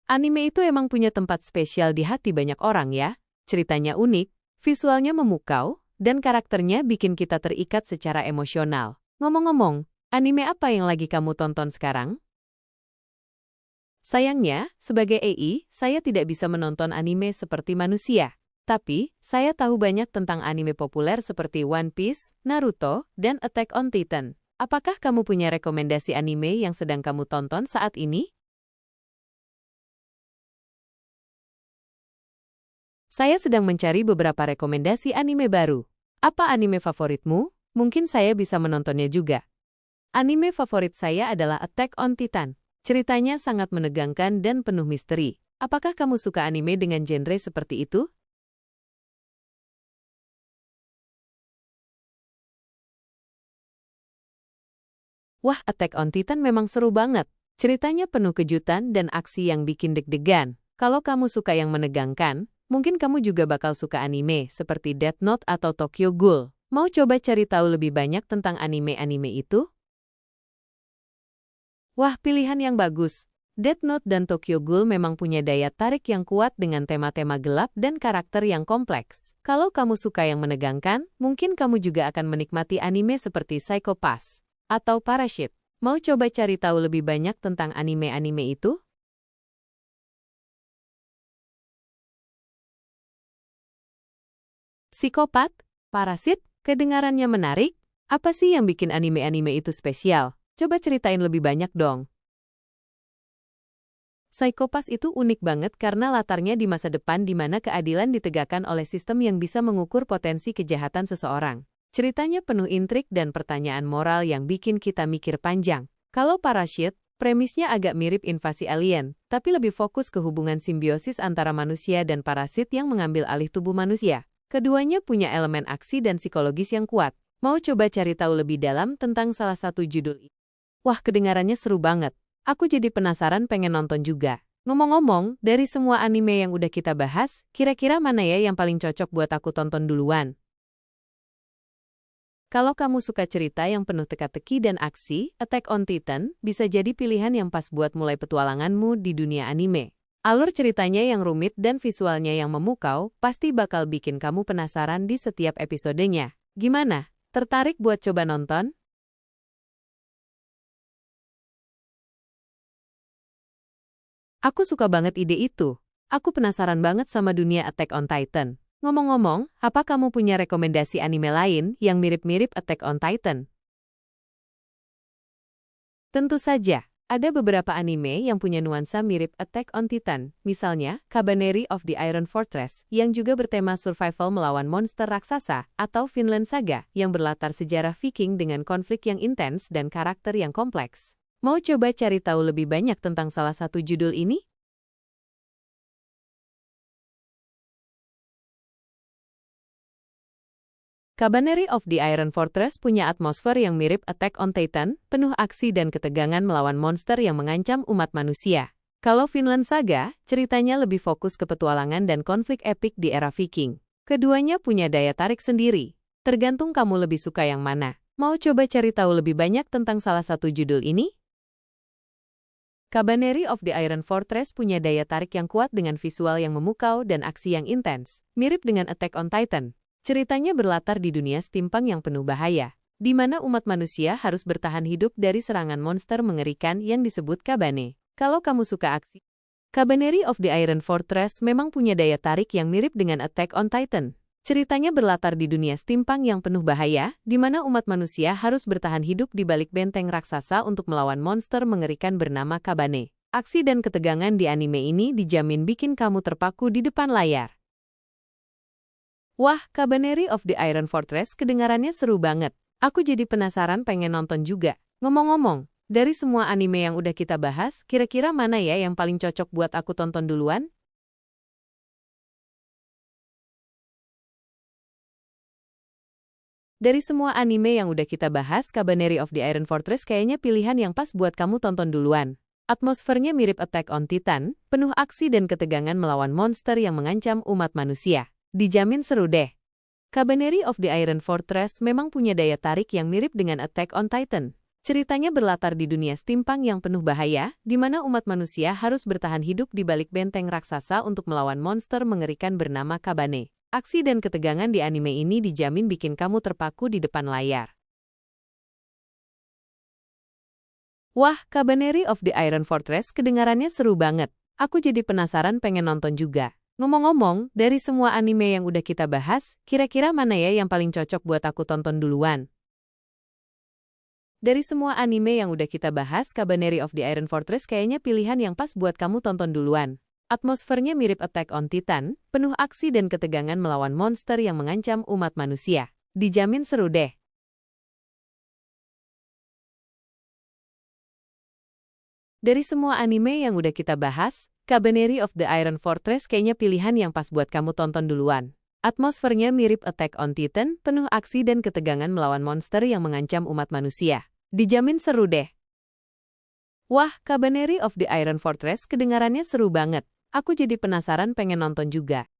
Anime itu emang punya tempat spesial di hati banyak orang ya. Ceritanya unik, visualnya memukau, dan karakternya bikin kita terikat secara emosional. Ngomong-ngomong, anime apa yang lagi kamu tonton sekarang? Sayangnya, sebagai AI, saya tidak bisa menonton anime seperti manusia. Tapi, saya tahu banyak tentang anime populer seperti One Piece, Naruto, dan Attack on Titan. Apakah kamu punya rekomendasi anime yang sedang kamu tonton saat ini? Saya sedang mencari beberapa rekomendasi anime baru. Apa anime favoritmu? Mungkin saya bisa menontonnya juga. Anime favorit saya adalah Attack on Titan. Ceritanya sangat menegangkan dan penuh misteri. Apakah kamu suka anime dengan genre seperti itu? Wah, Attack on Titan memang seru banget. Ceritanya penuh kejutan dan aksi yang bikin deg-degan. Kalau kamu suka yang menegangkan, mungkin kamu juga bakal suka anime seperti Death Note atau Tokyo Ghoul. Mau coba cari tahu lebih banyak tentang anime-anime itu? Wah, pilihan yang bagus. Death Note dan Tokyo Ghoul memang punya daya tarik yang kuat dengan tema-tema gelap dan karakter yang kompleks. Kalau kamu suka yang menegangkan, mungkin kamu juga akan menikmati anime seperti Psycho Pass atau Parasite. Mau coba cari tahu lebih banyak tentang anime-anime itu? Psikopat, Parasit, kedengarannya menarik. Apa sih yang bikin anime-anime itu spesial? Coba ceritain lebih banyak dong. Psikopat itu unik banget karena latarnya di masa depan di mana keadilan ditegakkan oleh sistem yang bisa mengukur potensi kejahatan seseorang. Ceritanya penuh intrik dan pertanyaan moral yang bikin kita mikir panjang. Kalau Parasite, premisnya agak mirip invasi alien, tapi lebih fokus ke hubungan simbiosis antara manusia dan parasit yang mengambil alih tubuh manusia. Keduanya punya elemen aksi dan psikologis yang kuat. Mau coba cari tahu lebih dalam tentang salah satu judul ini? Wah, kedengarannya seru banget. Aku jadi penasaran pengen nonton juga. Ngomong-ngomong, dari semua anime yang udah kita bahas, kira-kira mana ya yang paling cocok buat aku tonton duluan? Kalau kamu suka cerita yang penuh teka-teki dan aksi, Attack on Titan bisa jadi pilihan yang pas buat mulai petualanganmu di dunia anime. Alur ceritanya yang rumit dan visualnya yang memukau pasti bakal bikin kamu penasaran di setiap episodenya. Gimana? Tertarik buat coba nonton? Aku suka banget ide itu. Aku penasaran banget sama dunia Attack on Titan. Ngomong-ngomong, apa kamu punya rekomendasi anime lain yang mirip-mirip Attack on Titan? Tentu saja. Ada beberapa anime yang punya nuansa mirip Attack on Titan, misalnya Kabaneri of the Iron Fortress, yang juga bertema survival melawan monster raksasa, atau Vinland Saga, yang berlatar sejarah Viking dengan konflik yang intens dan karakter yang kompleks. Mau coba cari tahu lebih banyak tentang salah satu judul ini? Kabaneri of the Iron Fortress punya atmosfer yang mirip Attack on Titan, penuh aksi dan ketegangan melawan monster yang mengancam umat manusia. Kalau Vinland Saga, ceritanya lebih fokus ke petualangan dan konflik epik di era Viking. Keduanya punya daya tarik sendiri. Tergantung kamu lebih suka yang mana. Mau coba cari tahu lebih banyak tentang salah satu judul ini? Kabaneri of the Iron Fortress punya daya tarik yang kuat dengan visual yang memukau dan aksi yang intens, mirip dengan Attack on Titan. Ceritanya berlatar di dunia steampunk yang penuh bahaya, di mana umat manusia harus bertahan hidup dari serangan monster mengerikan yang disebut Kabane. Kalau kamu suka aksi, Kabaneri of the Iron Fortress memang punya daya tarik yang mirip dengan Attack on Titan. Ceritanya berlatar di dunia steampunk yang penuh bahaya, di mana umat manusia harus bertahan hidup di balik benteng raksasa untuk melawan monster mengerikan bernama Kabane. Aksi dan ketegangan di anime ini dijamin bikin kamu terpaku di depan layar. Wah, Kabaneri of the Iron Fortress kedengarannya seru banget. Aku jadi penasaran pengen nonton juga. Ngomong-ngomong, dari semua anime yang udah kita bahas, kira-kira mana ya yang paling cocok buat aku tonton duluan? Dari semua anime yang udah kita bahas, Kabaneri of the Iron Fortress kayaknya pilihan yang pas buat kamu tonton duluan. Atmosfernya mirip Attack on Titan, penuh aksi dan ketegangan melawan monster yang mengancam umat manusia. Dijamin seru deh. Kabaneri of the Iron Fortress memang punya daya tarik yang mirip dengan Attack on Titan. Ceritanya berlatar di dunia steampunk yang penuh bahaya, di mana umat manusia harus bertahan hidup di balik benteng raksasa untuk melawan monster mengerikan bernama Kabane. Aksi dan ketegangan di anime ini dijamin bikin kamu terpaku di depan layar. Wah, Cabaneri of the Iron Fortress kedengarannya seru banget. Aku jadi penasaran pengen nonton juga. Ngomong-ngomong, dari semua anime yang udah kita bahas, kira-kira mana ya yang paling cocok buat aku tonton duluan? Dari semua anime yang udah kita bahas, Cabaneri of the Iron Fortress kayaknya pilihan yang pas buat kamu tonton duluan. Atmosfernya mirip Attack on Titan, penuh aksi dan ketegangan melawan monster yang mengancam umat manusia. Dijamin seru deh. Dari semua anime yang udah kita bahas, Cabaneri of the Iron Fortress kayaknya pilihan yang pas buat kamu tonton duluan. Atmosfernya mirip Attack on Titan, penuh aksi dan ketegangan melawan monster yang mengancam umat manusia. Dijamin seru deh. Wah, Cabaneri of the Iron Fortress kedengarannya seru banget. Aku jadi penasaran pengen nonton juga.